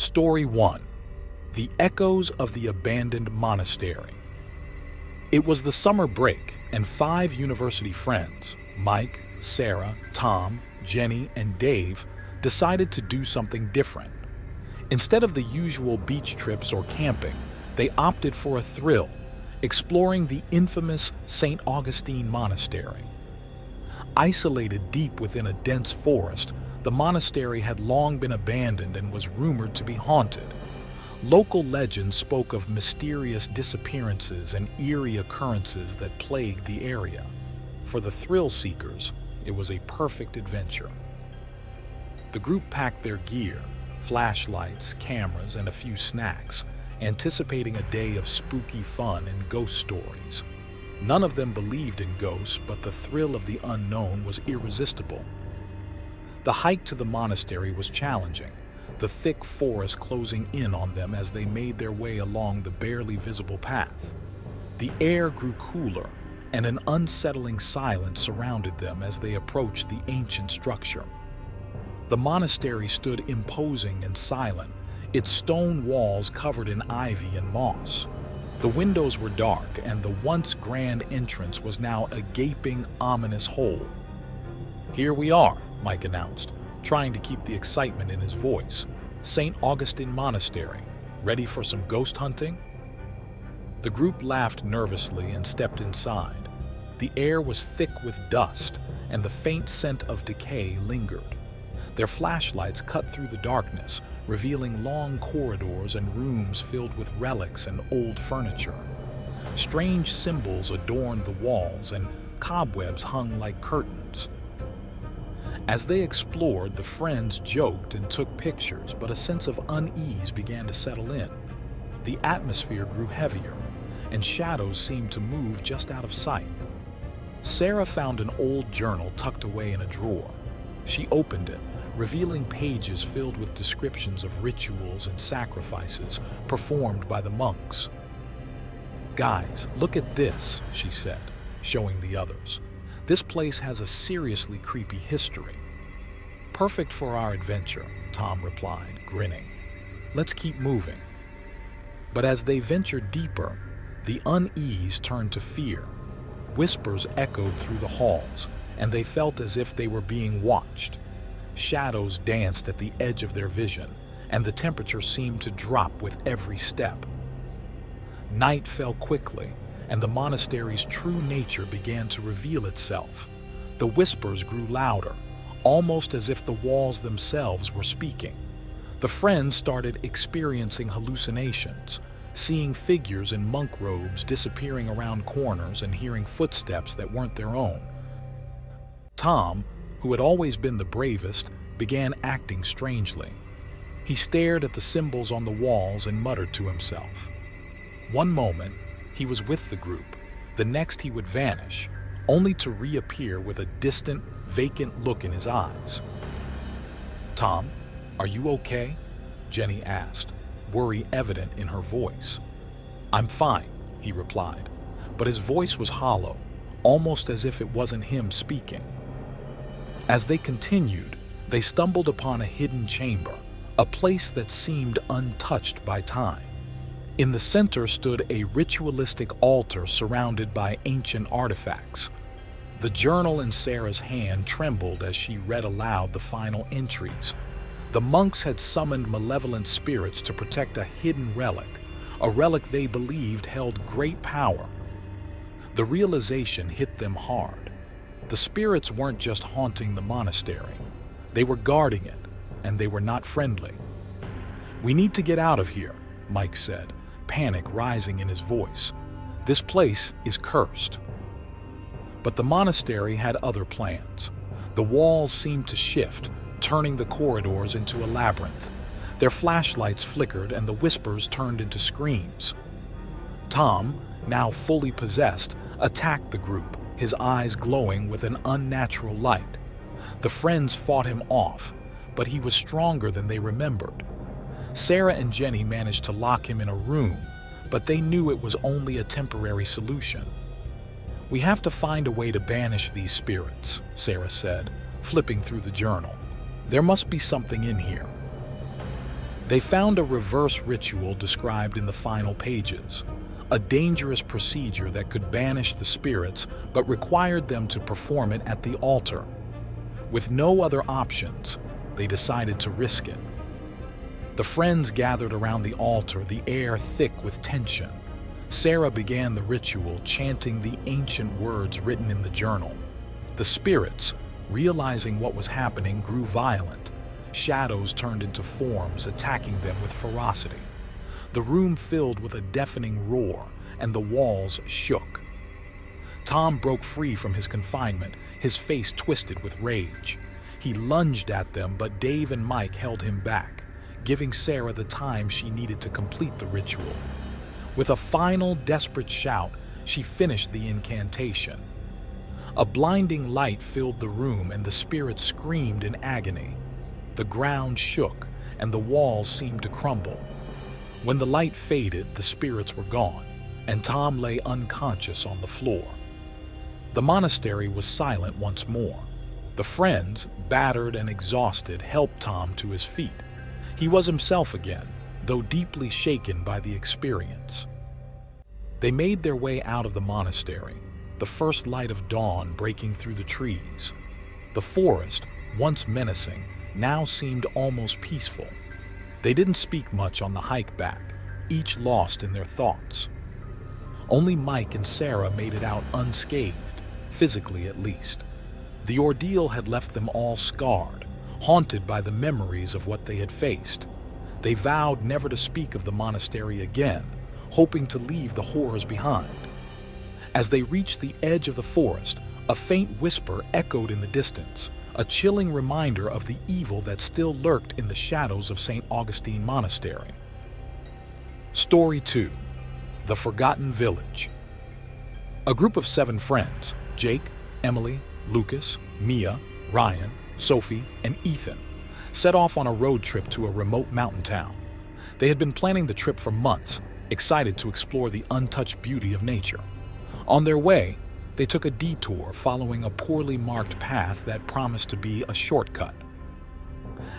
Story 1. The Echoes of the Abandoned Monastery. It was the summer break, and 5 university friends, Mike, Sarah, Tom, Jenny, and Dave, decided to do something different. Instead of the usual beach trips or camping, they opted for a thrill, exploring the infamous St. Augustine Monastery. Isolated deep within a dense forest, the monastery had long been abandoned and was rumored to be haunted. Local legends spoke of mysterious disappearances and eerie occurrences that plagued the area. For the thrill seekers, it was a perfect adventure. The group packed their gear, flashlights, cameras, and a few snacks, anticipating a day of spooky fun and ghost stories. None of them believed in ghosts, but the thrill of the unknown was irresistible. The hike to the monastery was challenging, the thick forest closing in on them as they made their way along the barely visible path. The air grew cooler, and an unsettling silence surrounded them as they approached the ancient structure. The monastery stood imposing and silent, its stone walls covered in ivy and moss. The windows were dark, and the once grand entrance was now a gaping, ominous hole. "Here we are," Mike announced, trying to keep the excitement in his voice. "St. Augustine Monastery. Ready for some ghost hunting?" The group laughed nervously and stepped inside. The air was thick with dust, and the faint scent of decay lingered. Their flashlights cut through the darkness, revealing long corridors and rooms filled with relics and old furniture. Strange symbols adorned the walls, and cobwebs hung like curtains. As they explored, the friends joked and took pictures, but a sense of unease began to settle in. The atmosphere grew heavier, and shadows seemed to move just out of sight. Sarah found an old journal tucked away in a drawer. She opened it, revealing pages filled with descriptions of rituals and sacrifices performed by the monks. "Guys, look at this," she said, showing the others. "This place has a seriously creepy history." "Perfect for our adventure," Tom replied, grinning. "Let's keep moving." But as they ventured deeper, the unease turned to fear. Whispers echoed through the halls, and they felt as if they were being watched. Shadows danced at the edge of their vision, and the temperature seemed to drop with every step. Night fell quickly, and the monastery's true nature began to reveal itself. The whispers grew louder, almost as if the walls themselves were speaking. The friends started experiencing hallucinations, seeing figures in monk robes disappearing around corners and hearing footsteps that weren't their own. Tom, who had always been the bravest, began acting strangely. He stared at the symbols on the walls and muttered to himself. One moment, he was with the group. The next, he would vanish, only to reappear with a distant, vacant look in his eyes. "Tom, are you okay?" Jenny asked, worry evident in her voice. "I'm fine," he replied, but his voice was hollow, almost as if it wasn't him speaking. As they continued, they stumbled upon a hidden chamber, a place that seemed untouched by time. In the center stood a ritualistic altar surrounded by ancient artifacts. The journal in Sarah's hand trembled as she read aloud the final entries. The monks had summoned malevolent spirits to protect a hidden relic, a relic they believed held great power. The realization hit them hard. The spirits weren't just haunting the monastery. They were guarding it, and they were not friendly. "We need to get out of here," Mike said, panic rising in his voice. "This place is cursed." But the monastery had other plans. The walls seemed to shift, turning the corridors into a labyrinth. Their flashlights flickered, and the whispers turned into screams. Tom, now fully possessed, attacked the group, his eyes glowing with an unnatural light. The friends fought him off, but he was stronger than they remembered. Sarah and Jenny managed to lock him in a room, but they knew it was only a temporary solution. "We have to find a way to banish these spirits," Sarah said, flipping through the journal. "There must be something in here." They found a reverse ritual described in the final pages, a dangerous procedure that could banish the spirits but required them to perform it at the altar. With no other options, they decided to risk it. The friends gathered around the altar, the air thick with tension. Sarah began the ritual, chanting the ancient words written in the journal. The spirits, realizing what was happening, grew violent. Shadows turned into forms, attacking them with ferocity. The room filled with a deafening roar, and the walls shook. Tom broke free from his confinement, his face twisted with rage. He lunged at them, but Dave and Mike held him back, giving Sarah the time she needed to complete the ritual. With a final, desperate shout, she finished the incantation. A blinding light filled the room, and the spirits screamed in agony. The ground shook, and the walls seemed to crumble. When the light faded, the spirits were gone, and Tom lay unconscious on the floor. The monastery was silent once more. The friends, battered and exhausted, helped Tom to his feet. He was himself again, though deeply shaken by the experience. They made their way out of the monastery, the first light of dawn breaking through the trees. The forest, once menacing, now seemed almost peaceful. They didn't speak much on the hike back, each lost in their thoughts. Only Mike and Sarah made it out unscathed, physically at least. The ordeal had left them all scarred, haunted by the memories of what they had faced. They vowed never to speak of the monastery again, hoping to leave the horrors behind. As they reached the edge of the forest, a faint whisper echoed in the distance, a chilling reminder of the evil that still lurked in the shadows of St. Augustine Monastery. Story 2: The Forgotten Village. A group of 7 friends, Jake, Emily, Lucas, Mia, Ryan, Sophie, and Ethan, set off on a road trip to a remote mountain town. They had been planning the trip for months, excited to explore the untouched beauty of nature. On their way, they took a detour following a poorly marked path that promised to be a shortcut.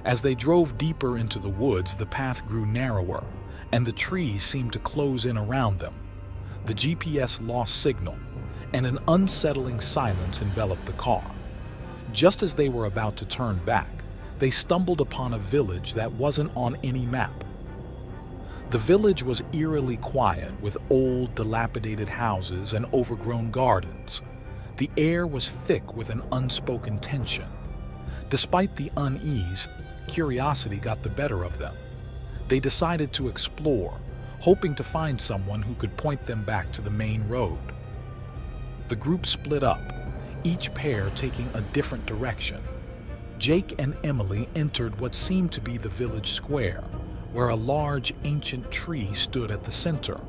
As they drove deeper into the woods, the path grew narrower, and the trees seemed to close in around them. The GPS lost signal, and an unsettling silence enveloped the car. Just as they were about to turn back, they stumbled upon a village that wasn't on any map. The village was eerily quiet, with old, dilapidated houses and overgrown gardens. The air was thick with an unspoken tension. Despite the unease, curiosity got the better of them. They decided to explore, hoping to find someone who could point them back to the main road. The group split up, each pair taking a different direction. Jake and Emily entered what seemed to be the village square, where a large ancient tree stood at the center.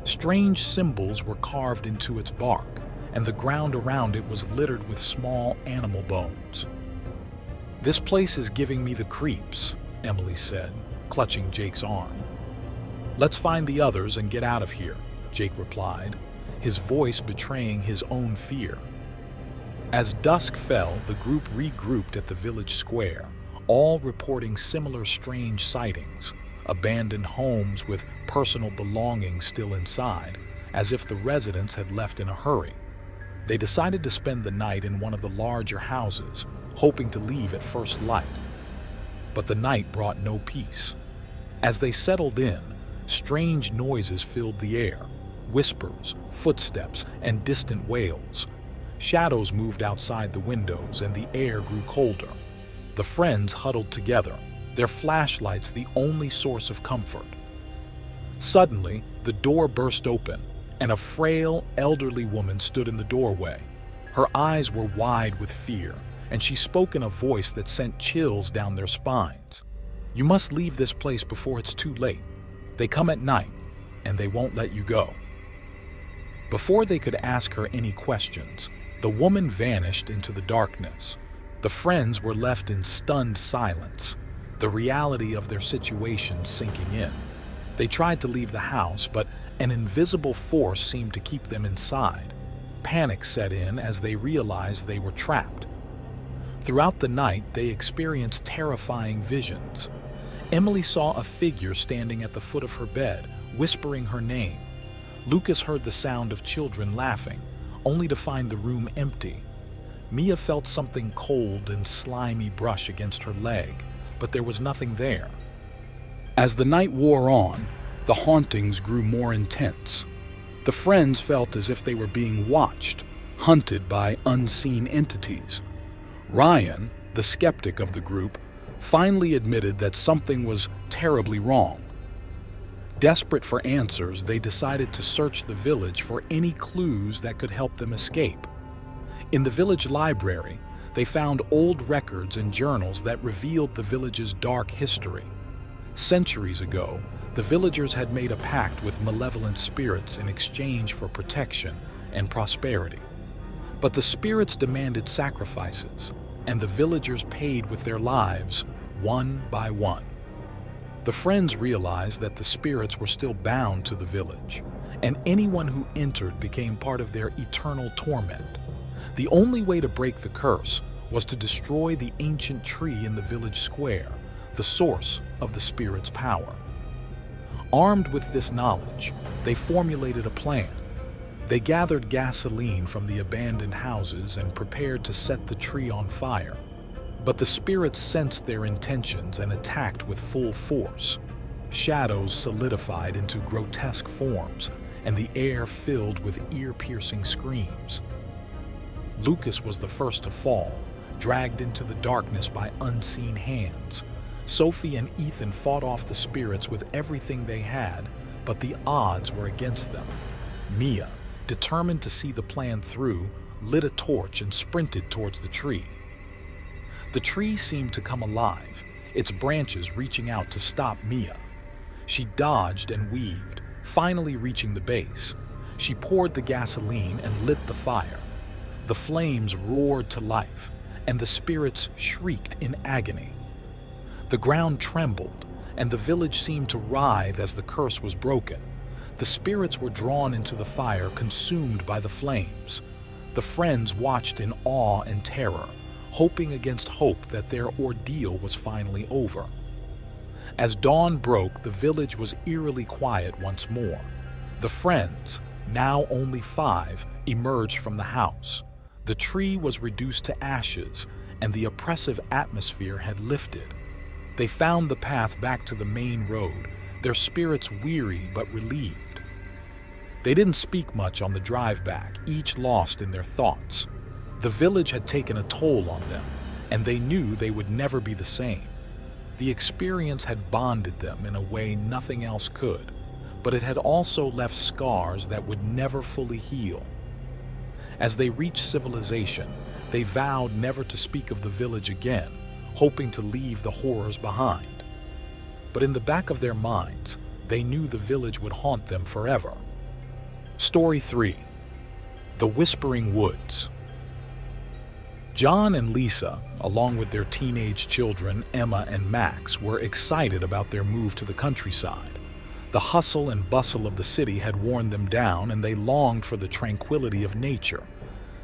Strange symbols were carved into its bark, and the ground around it was littered with small animal bones. "This place is giving me the creeps," Emily said, clutching Jake's arm. "Let's find the others and get out of here," Jake replied, his voice betraying his own fear. As dusk fell, the group regrouped at the village square, all reporting similar strange sightings, abandoned homes with personal belongings still inside, as if the residents had left in a hurry. They decided to spend the night in one of the larger houses, hoping to leave at first light. But the night brought no peace. As they settled in, strange noises filled the air, whispers, footsteps, and distant wails. Shadows moved outside the windows, and the air grew colder. The friends huddled together, their flashlights the only source of comfort. Suddenly, the door burst open, and a frail, elderly woman stood in the doorway. Her eyes were wide with fear, and she spoke in a voice that sent chills down their spines. "You must leave this place before it's too late. They come at night, and they won't let you go." Before they could ask her any questions, the woman vanished into the darkness. The friends were left in stunned silence, the reality of their situation sinking in. They tried to leave the house, but an invisible force seemed to keep them inside. Panic set in as they realized they were trapped. Throughout the night, they experienced terrifying visions. Emily saw a figure standing at the foot of her bed, whispering her name. Lucas heard the sound of children laughing, only to find the room empty. Mia felt something cold and slimy brush against her leg, but there was nothing there. As the night wore on, the hauntings grew more intense. The friends felt as if they were being watched, hunted by unseen entities. Ryan, the skeptic of the group, finally admitted that something was terribly wrong. Desperate for answers, they decided to search the village for any clues that could help them escape. In the village library, they found old records and journals that revealed the village's dark history. Centuries ago, the villagers had made a pact with malevolent spirits in exchange for protection and prosperity. But the spirits demanded sacrifices, and the villagers paid with their lives, one by one. The friends realized that the spirits were still bound to the village, and anyone who entered became part of their eternal torment. The only way to break the curse was to destroy the ancient tree in the village square, the source of the spirits' power. Armed with this knowledge, they formulated a plan. They gathered gasoline from the abandoned houses and prepared to set the tree on fire. But the spirits sensed their intentions and attacked with full force. Shadows solidified into grotesque forms, and the air filled with ear-piercing screams. Lucas was the first to fall, dragged into the darkness by unseen hands. Sophie and Ethan fought off the spirits with everything they had, but the odds were against them. Mia, determined to see the plan through, lit a torch and sprinted towards the tree. The tree seemed to come alive, its branches reaching out to stop Mia. She dodged and weaved, finally reaching the base. She poured the gasoline and lit the fire. The flames roared to life, and the spirits shrieked in agony. The ground trembled, and the village seemed to writhe as the curse was broken. The spirits were drawn into the fire, consumed by the flames. The friends watched in awe and terror, hoping against hope that their ordeal was finally over. As dawn broke, the village was eerily quiet once more. The friends, now only 5, emerged from the house. The tree was reduced to ashes, and the oppressive atmosphere had lifted. They found the path back to the main road, their spirits weary but relieved. They didn't speak much on the drive back, each lost in their thoughts. The village had taken a toll on them, and they knew they would never be the same. The experience had bonded them in a way nothing else could, but it had also left scars that would never fully heal. As they reached civilization, they vowed never to speak of the village again, hoping to leave the horrors behind. But in the back of their minds, they knew the village would haunt them forever. Story 3: The Whispering Woods. John and Lisa, along with their teenage children Emma and Max, were excited about their move to the countryside. The hustle and bustle of the city had worn them down, and they longed for the tranquility of nature.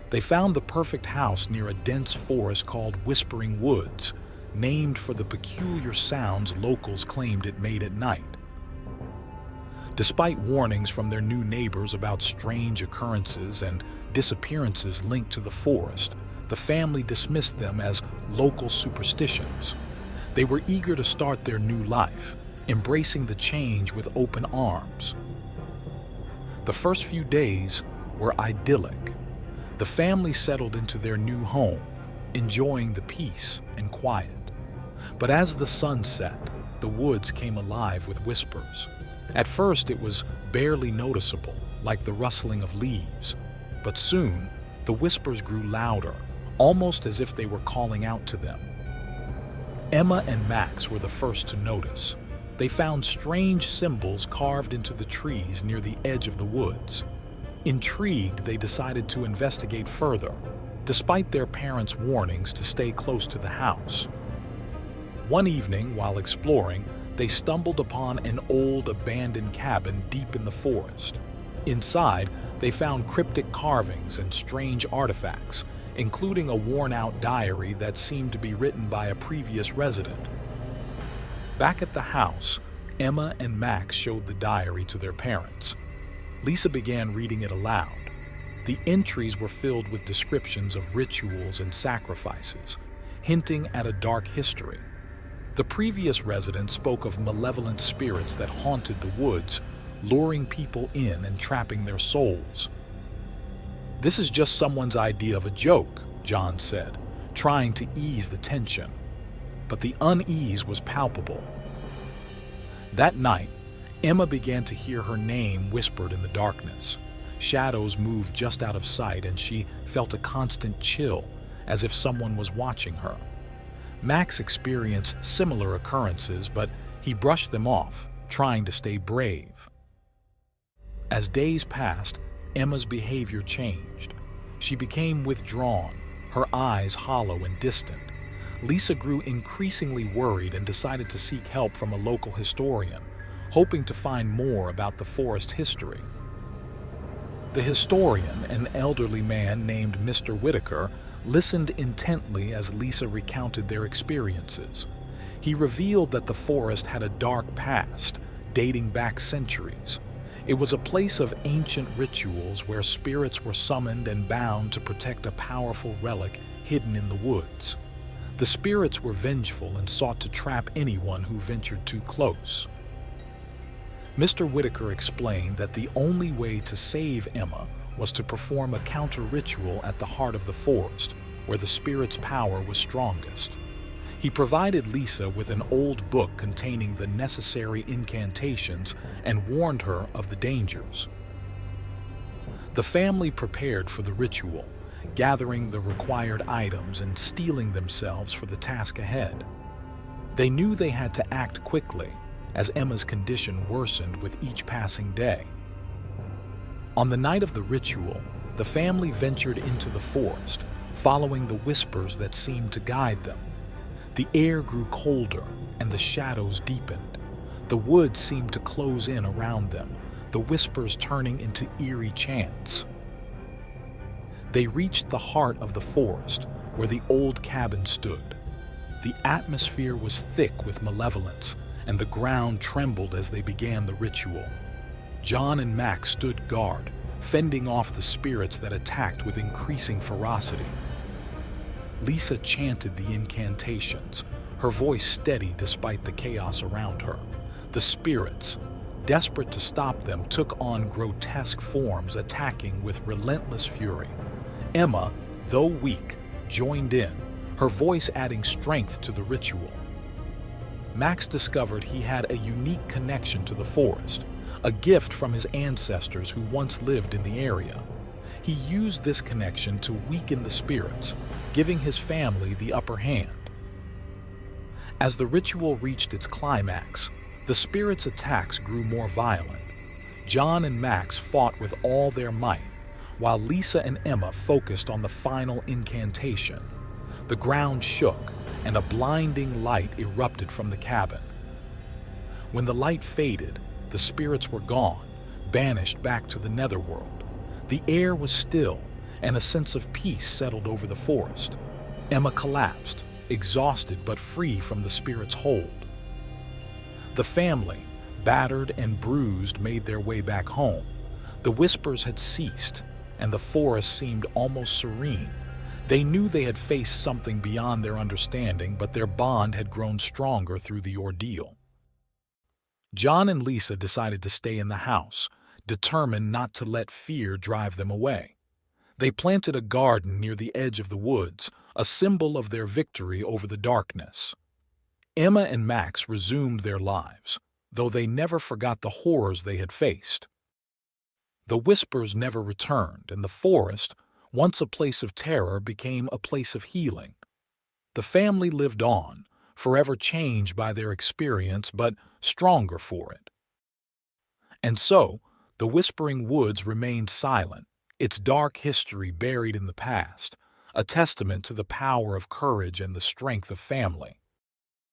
They found the perfect house near a dense forest called Whispering Woods, named for the peculiar sounds locals claimed it made at night. Despite warnings from their new neighbors about strange occurrences and disappearances linked to the forest, the family dismissed them as local superstitions. They were eager to start their new life, embracing the change with open arms. The first few days were idyllic. The family settled into their new home, enjoying the peace and quiet. But as the sun set, the woods came alive with whispers. At first it was barely noticeable, like the rustling of leaves. But soon, the whispers grew louder, almost as if they were calling out to them. Emma and Max were the first to notice. They found strange symbols carved into the trees near the edge of the woods. Intrigued, they decided to investigate further, despite their parents' warnings to stay close to the house. One evening, while exploring, they stumbled upon an old abandoned cabin deep in the forest. Inside, they found cryptic carvings and strange artifacts, including a worn-out diary that seemed to be written by a previous resident. Back at the house, Emma and Max showed the diary to their parents. Lisa began reading it aloud. The entries were filled with descriptions of rituals and sacrifices, hinting at a dark history. The previous resident spoke of malevolent spirits that haunted the woods, luring people in and trapping their souls. "This is just someone's idea of a joke," John said, trying to ease the tension. But the unease was palpable. That night, Emma began to hear her name whispered in the darkness. Shadows moved just out of sight, and she felt a constant chill, as if someone was watching her. Max experienced similar occurrences, but he brushed them off, trying to stay brave. As days passed, Emma's behavior changed. She became withdrawn, her eyes hollow and distant. Lisa grew increasingly worried and decided to seek help from a local historian, hoping to find more about the forest's history. The historian, an elderly man named Mr. Whitaker, listened intently as Lisa recounted their experiences. He revealed that the forest had a dark past, dating back centuries. It was a place of ancient rituals where spirits were summoned and bound to protect a powerful relic hidden in the woods. The spirits were vengeful and sought to trap anyone who ventured too close. Mr. Whitaker explained that the only way to save Emma was to perform a counter-ritual at the heart of the forest, where the spirit's power was strongest. He provided Lisa with an old book containing the necessary incantations and warned her of the dangers. The family prepared for the ritual, gathering the required items and steeling themselves for the task ahead. They knew they had to act quickly, as Emma's condition worsened with each passing day. On the night of the ritual, the family ventured into the forest, following the whispers that seemed to guide them. The air grew colder, and the shadows deepened. The woods seemed to close in around them, the whispers turning into eerie chants. They reached the heart of the forest, where the old cabin stood. The atmosphere was thick with malevolence, and the ground trembled as they began the ritual. John and Max stood guard, fending off the spirits that attacked with increasing ferocity. Lisa chanted the incantations, her voice steady despite the chaos around her. The spirits, desperate to stop them, took on grotesque forms, attacking with relentless fury. Emma, though weak, joined in, her voice adding strength to the ritual. Max discovered he had a unique connection to the forest, a gift from his ancestors who once lived in the area. He used this connection to weaken the spirits, giving his family the upper hand. As the ritual reached its climax, the spirits' attacks grew more violent. John and Max fought with all their might, while Lisa and Emma focused on the final incantation. The ground shook, and a blinding light erupted from the cabin. When the light faded, the spirits were gone, banished back to the netherworld. The air was still, and a sense of peace settled over the forest. Emma collapsed, exhausted but free from the spirit's hold. The family, battered and bruised, made their way back home. The whispers had ceased, and the forest seemed almost serene. They knew they had faced something beyond their understanding, but their bond had grown stronger through the ordeal. John and Lisa decided to stay in the house, determined not to let fear drive them away. They planted a garden near the edge of the woods, a symbol of their victory over the darkness. Emma and Max resumed their lives, though they never forgot the horrors they had faced. The whispers never returned, and the forest, once a place of terror, became a place of healing. The family lived on, forever changed by their experience, but stronger for it. And so, the Whispering Woods remained silent, its dark history buried in the past, a testament to the power of courage and the strength of family.